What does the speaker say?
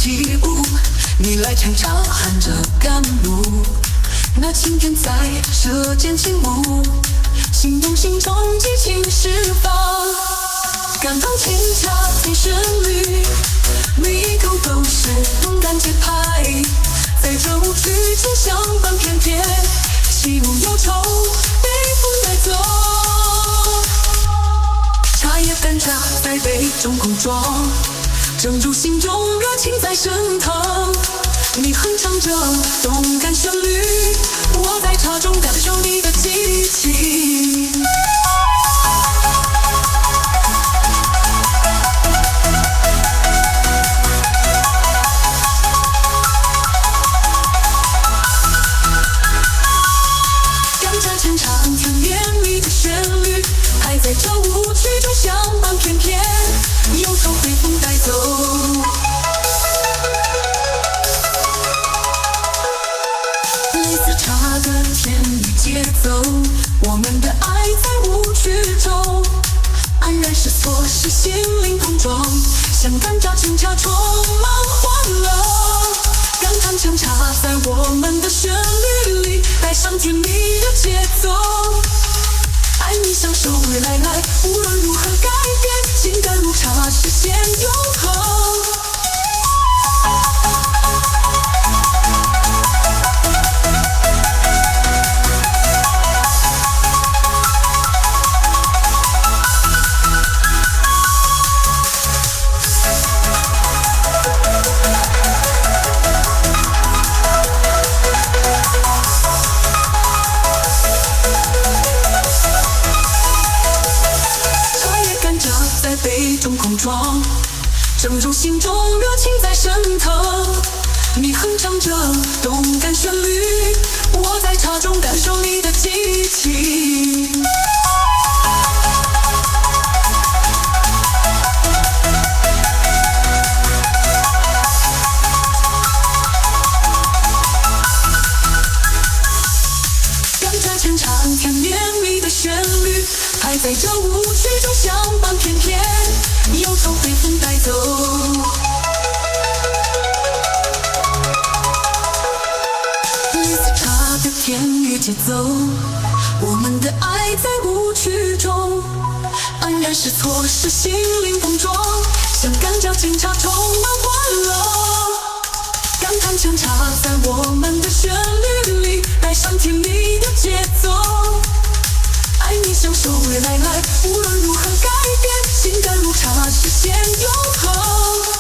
起舞，你来唱着喊着甘露，那晴天在舌尖轻舞，心动心中激情释放，感动轻巧听旋律，每一口都是动感节拍，在这舞曲中相伴翩翩，起舞忧愁被风带走，茶叶干茶在杯中空装，正如心中热情在升腾，你哼唱着动感旋律，我在茶中感受你的激情。两者牵唱甜绵密的旋律，还在这舞曲中相伴翩翩，忧愁被风带走。类似茶的甜蜜节奏，我们的爱在舞曲中黯然失措，是心灵碰撞，像干茶清茶充满欢乐，让弹唱茶在我们的旋律里带上甜蜜的节奏，爱你享受未来来，无论如何改变，情感如茶实现永恒。杯中空装，正如心中热情在升腾，你哼唱着动感旋律，我在茶中感受你的激情。两者牵唱甜绵密的旋律，还在这舞曲中相伴翩翩，忧愁被风带走。类似茶的甜与节奏，我们的爱在舞曲中黯然失措，是心灵碰撞，像干茶清茶充满欢乐，感叹香茶在我们的旋律里带上甜蜜的节奏，爱你享受未来来，无论如何改变，情感如茶实现永恒。